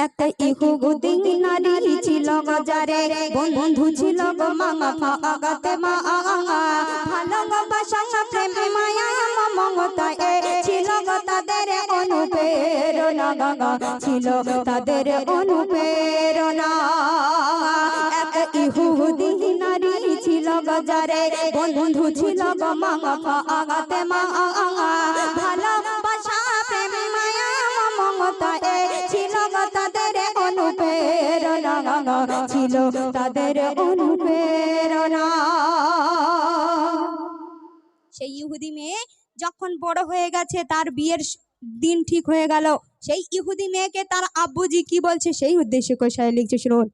একটা ইহুদি নারী ছিল গজারে, বন্ধু ছিল গো মামা ফাগাতে মা, ভালোবাসা প্রেম মায়া মমতা ছিল গো তাদের অনুপ্রেরণা, ছিল তাদের অনুপ্রেরণা। এক ইহুদি নারী ছিল গজারে, বন্ধু ছিল গো মামা ফাগাতে মা, ভালোবাসা প্রেম মায়া মমতা ছিল গো তাদের অনুপ্রেরণা, ছিল তাদের অনুপ্রেরণা। সেই ইহুদি মেয়ে যখন বড় হয়ে গেছে, তার বিয়ের দিন ঠিক হয়ে গেল, সেই ইহুদি মেয়েকে তার আব্বুজি কি বলছে সেই উদ্দেশ্যে কষায় লিখছে, শুনুন।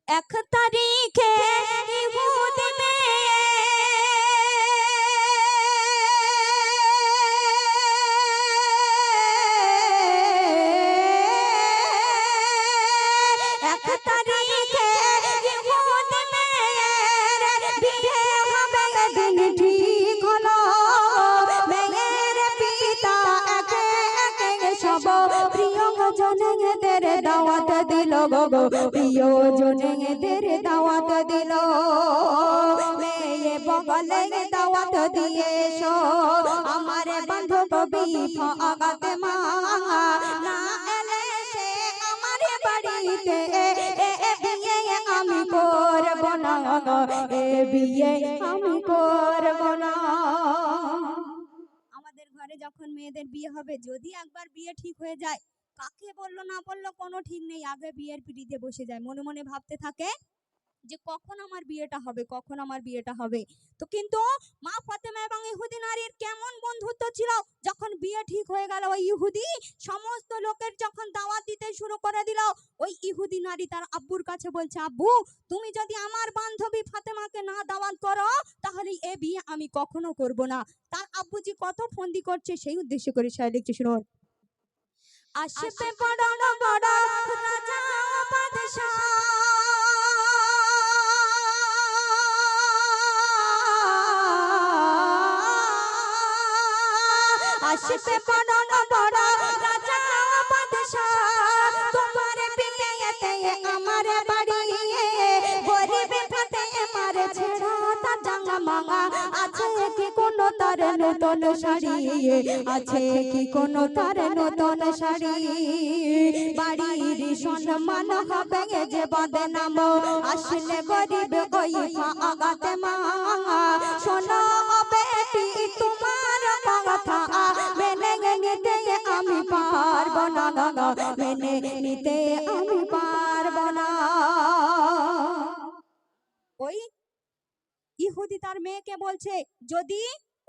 1 তারিখে ইহুদি মেয়ে দাওয়াত দিল গো, প্রিয়জনেদের দাওয়াত দিল, মেয়ে বগলে দাওয়াত দিয়েছো, আমার বান্ধবী ফাগাতে মা, না এলে সে আমার বাড়িতে বিয়ে আমি করব না, বিয়ে আমি করব না। আমাদের ঘরে যখন মেয়েদের বিয়ে হবে, যদি একবার বিয়ে ঠিক হয়ে যায়, কাকে বললো না বললো কোনো ঠিক নেই, আগে বিয়ের পিড়িতে বসে যায়, মনে মনে ভাবতে থাকে যে কখন আমার বিয়েটা হবে, কখন আমার বিয়েটা হবে। তো কিন্তু মা ফাতেমা এবং ইহুদি নারীর কেমন বন্ধুত্ব ছিল, যখন বিয়ে ঠিক হয়ে গেল, ওই ইহুদি সমস্ত লোকের যখন দাওয়াত দিতে শুরু করে দিল, ওই ইহুদি নারী তার আব্বুর কাছে বলছে, আব্বু তুমি যদি আমার বান্ধবী ফাতেমাকে না দাওয়াত করো, তাহলে এ বিয়ে আমি কখনো করব না। তার আব্বুজি কত ফন্দি করছে সেই উদ্দেশ্য করে সে লিখছে, শুনুন। আসবে বড় বড় রাজা বাদশাহ, আসবে বড় বড় রাজা বাদশাহ, তোমার বিয়েতে আমার বাড়ি, গরিব ফাতেমার ছেড়া তার জাঙ্গা মাঙ্গা, আছে কি কোনো তার নতুন শাড়ি, আছে কি কোনো তার নতুন শাড়ি, বাড়ির সম্মান হবে যে বদনাম, আসলে গরিব ওই ফাগাতে মা, শোনো বেটি তোমার কথা, মেনে নিতে আমি পারব না, মেনে নিতে আমি পারব না। ওই ইহুদি তার মেয়েকে বলছে, যদি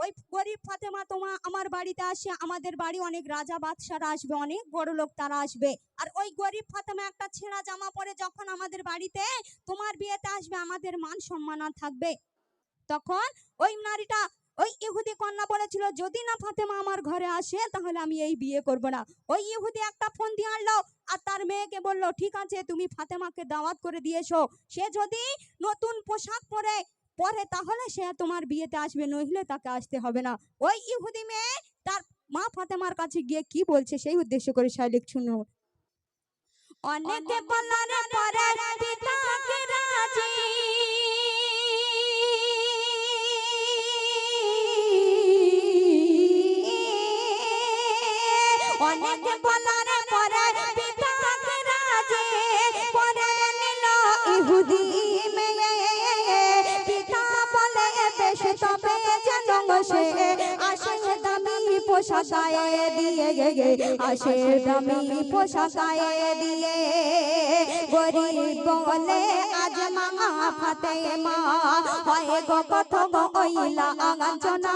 ওই গরিব ফাতেমা তোমার আমার বাড়িতে আসে, আমাদের বাড়ি অনেক রাজা বাদশারা আসবে, অনেক বড় লোক তারা আসবে, আর ওই গরিব ফাতেমা একটা ছেঁড়া জামা পরে যখন আমাদের বাড়িতে তোমার বিয়েতে আসবে, আমাদের মান সম্মান থাকবে। তখন ওই নারীটা, ওই ইহুদি কন্যা বলেছিল, যদি না ফাতেমা আমার ঘরে আসে তাহলে আমি এই বিয়ে করব না। ওই ইহুদি একটা ফোন দিয়ে আনলো আর তার মেয়েকে বলল, ঠিক আছে তুমি ফাতেমাকে দাওয়াত করে দিয়েছো, সে যদি নতুন পোশাক পরে তাহলে সে তোমার বিয়েতে আসবে, নইলে তাকে আসতে হবে না। ওই ইহুদি মেয়ে তার মা ফাতেমার কাছে গিয়ে কি বলছে সেই উদ্দেশ্য করে শাইলিক, শুনো। অনেকে বলার পরে পিতাকে রাজি, অনেকে বলার পরে পিতাকে রাজি, পরে নিল ইহুদি মেয়ে, পিতা বলে বেশ তবে যেন সে আসে দামি পোশাকায়ে দিয়ে, আসে দামি পোশাকায়ে দিয়ে, গরিব বলে আজ মা ফাতেমা হয় গো কত গো ওইলা আগাঞ্চনা,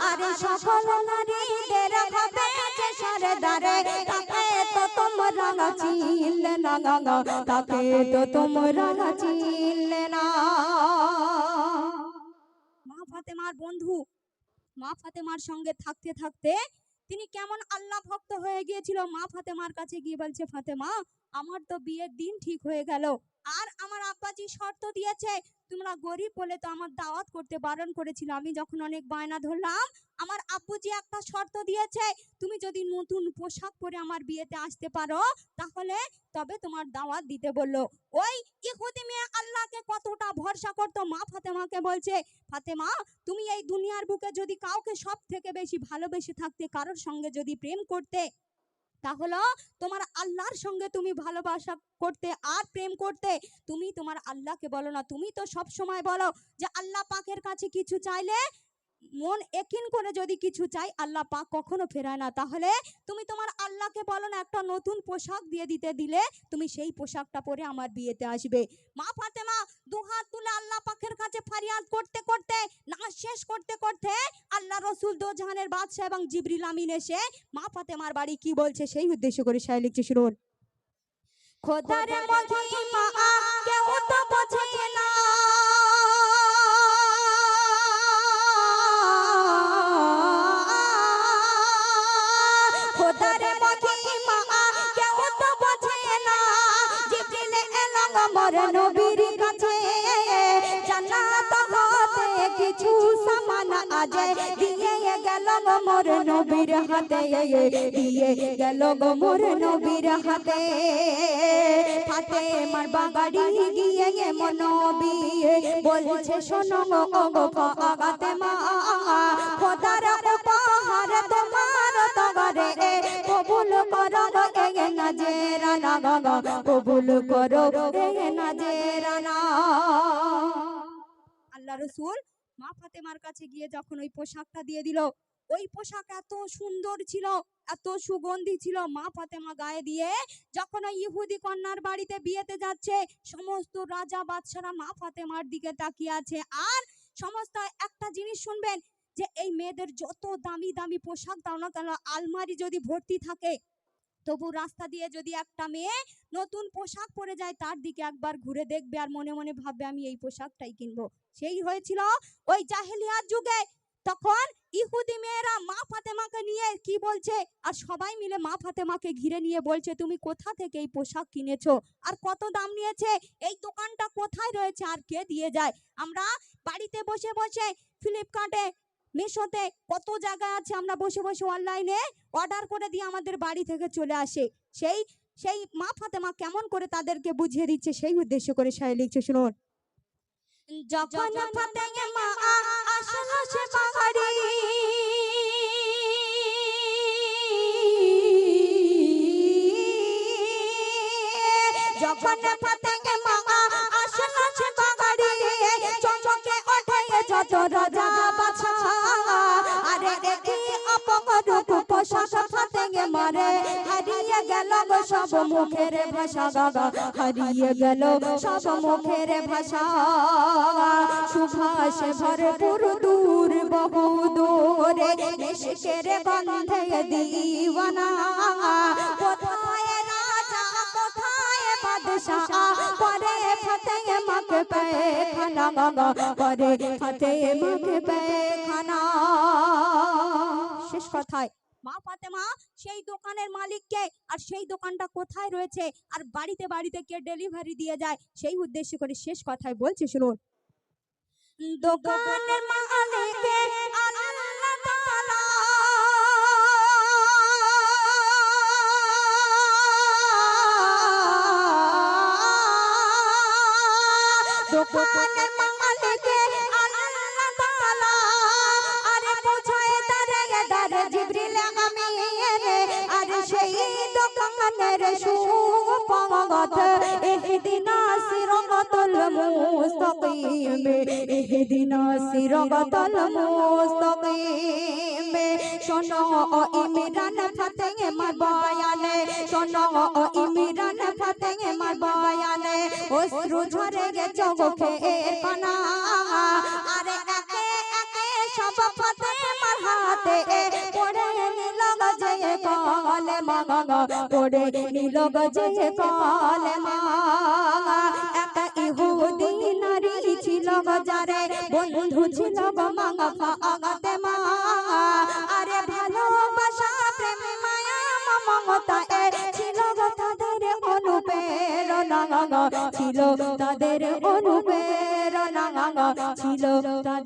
আরে সকল নারীদের ভাবে যে সরদারে, তাকে তো তোমরা চিনলে না, তাকে তো তোমরা চিনলে না। মা ফাতেমার বন্ধু, মা ফাতেমার সঙ্গে থাকতে থাকতে তিনি কেমন আল্লাহ ভক্ত হয়ে গিয়েছিল। মা ফাতেমার কাছে গিয়ে বলছে, ফাতেমা আমার তো বিয়ের দিন ঠিক হয়ে গেল, আর আমার আব্বাজি শর্ত দিয়েছে, তোমরা গরিব বলে তো আমার দাওয়াত করতে বারণ করেছিল, আমি যখন অনেক বায়না ধরলাম, আমার আব্বুজি একটা শর্ত দিয়েছে, তুমি যদি নতুন পোশাক পরে আমার বিয়েতে আসতে পারো তাহলে তবে তোমার দাওয়াত দিতে বললো। ওই ইহুদি মেয়ে আল্লাহকে কতটা ভরসা করতো, মা ফাতেমাকে বলছে, ফাতেমা তুমি এই দুনিয়ার বুকে যদি কাউকে সব থেকে বেশি ভালোবেসে থাকতে, কারোর সঙ্গে যদি প্রেম করতে, তাহলে তোমার আল্লাহর সঙ্গে তুমি ভালোবাসা করতে আর প্রেম করতে। তুমি তোমার আল্লাহকে বলো না, তুমি তো সব সময় বলো যে আল্লাহ পাকের কাছে কিছু চাইলে মন একিন করে যদি কিছু চাই আল্লাহ পাক কখনো ফেরায় না, তাহলে তুমি তোমার আল্লাহকে বলো না একটা নতুন পোশাক দিয়ে দিলে তুমি সেই পোশাকটা পরে আমার বিয়েতে আসবে। মা ফাতেমা দুহাত তুলে আল্লাহ পাকের কাছে ফরিয়াদ করতে করতে, নামাজ শেষ করতে করতে, আল্লাহ রসুল দো জাহানের বাদশা এবং জিবরিল আমিন এসে মা ফাতেমার বাড়ি কি বলছে সেই উদ্দেশ্য করে শায়রি লিখছে, শুনুন। খোদার মহিমা কেউ তো বোঝে না, খোদার মহিমা কেউ তো বোঝে না, জিবরিল এলো মোর নবীর কাছে, জান্নাত হতে কিছু সামান আজ দিয়ে গেল মোর নবীর হাতে, দিয়ে গেল মোর নবীর হাতে। ফাতেমার বাড়ি গিয়ে মোর নবী বলছে, শোনো গো ফাতেমা, খোদার উপহার তোমার তগরে কবুল করো এ নাজেরানা, কবুল করো এ নাজেরানা। আল্লাহ রসুল মা ফাতেমার কাছে গিয়ে যখন ওই পোশাকটা দিয়ে দিল, ওই পোশাক এত সুন্দর ছিল, এত সুগন্ধি ছিল, মা ফাতেমা গায়ে দিয়ে যখন ওই ইহুদি কন্যার বাড়িতে বিয়েতে যাচ্ছে, সমস্ত রাজা বাদশারা মা ফাতেমার দিকে তাকিয়ে আছে। আর সমস্ত একটা জিনিস শুনবেন, যে এই মেয়েদের যত দামি দামি পোশাক দাও না কেন, আলমারি যদি ভর্তি থাকে, তবু রাস্তা দিয়ে যদি একটা মেয়ে নতুন পোশাক পরে যায় তার দিকে একবার ঘুরে দেখবে আর মনে মনে ভাববে আমি এই পোশাকটাই কিনবো। সেই হয়েছিল ওই জাহেলিয়াত যুগে। তখন ইহুদি মেয়েরা মা ফাতেমাকে নিয়ে কি বলছে, আর সবাই মিলে মা ফাতেমাকে ঘিরে নিয়ে বলছে, তুমি কোথা থেকে এই পোশাক কিনেছো আর কত দাম নিয়েছে, এই দোকানটা কোথায় রয়েছে আর কে দিয়ে যায়। আমরা বাড়িতে বসে বসে ফ্লিপকার্টে, মিশোতে, কত জায়গা আছে, আমরা বসে বসে অনলাইনে অর্ডার করে দিয়ে আমাদের বাড়ি থেকে চলে আসে। সেই সেই মা ফাতেমা কেমন করে তাদেরকে বুঝিয়ে দিচ্ছে সেই উদ্দেশ্য করে শায়রি লিখছে, শুনুন। যখন ফাতেমা আসলো সে বাড়ি, যখন ফাতেমা আসলো সে বাড়ি, চমকে ওঠে যত রাজা বাদশা, আরে দেখি অপরূপ পোশাক ফাতেমারে, হারিয়ে গেল সব মুখের ভাষা, হারিয়ে গেল সব মুখের ভাষা, সুভাষ ভরপুর দূর বহু দূরে, ইশকের গন্ধে দিওয়ানা, কোথায় রাজা কোথায় বাদশা, করে ফাতেমাকে পেখানা, করে ফাতেমাকে পেখানা। শেষ কথায় মা ফাতেমা সেই দোকানের মালিককে, আর সেই দোকানটা কোথায় রয়েছে আর বাড়িতে বাড়িতে কে ডেলিভারি দিয়ে যায় সেই উদ্দেশ্য করে শেষ কথায় বলছে, শুনুন। দোকানের মালিককে আল্লাহ তাআলা, দোকানের মালিককে আল্লাহ তাআলা, আরে পৌঁছায় দারে দারে জিবরিল আমিন, আর সেই দোকানের সুপাগত, ইহদিনা সিরাতাল মুস্তাকিম, ইহদিনা সিরাতাল মুস্তাকিম। শোনো ইমরান ফাতেমার বয়ানে, শোনো ইমরান ফাতেমার বয়ানে, অশ্রু ঝরে গেছে চোখের পানা, আরে একে একে সব ফাতেমার হাতে পড়ে নিল গজে কলেমা, পড়ে নিল গজে কলেমা। একা ইহুদি নারী ছিল যারে, বন্ধু ছিল মা ফাতেমা, আরে ভালোবাসা প্রেম মায়া মমতা ছিল তাদের অনুপ্রেরণা, ছিল ছিল তাদের অনুপ্রেরণা ছিল তাদের